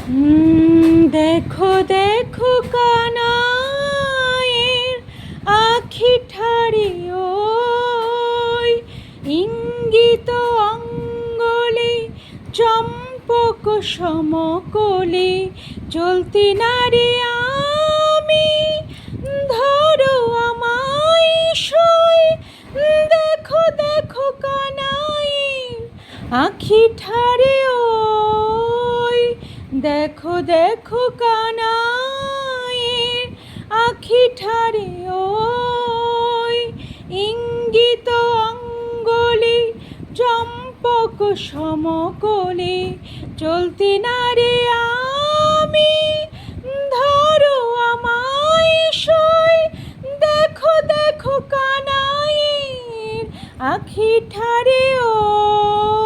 দেখো দেখো কানাইয়ের আখি ঠারি ওই ইঙ্গিত অঙ্গলে চম্পক সমকলে চলতি নারী আমি ধরো আমায় সই। দেখো দেখো কানাইয়ের আখি ঠারি ওই দেখো দেখো কানাইয়ের আখি ঠারে ওই ইঙ্গিত অঙ্গলে চম্পক সমকলে চলতি নারে আমি ধরো আমায় সই। দেখো দেখো কানাইয়ের আখি ঠারে ওই।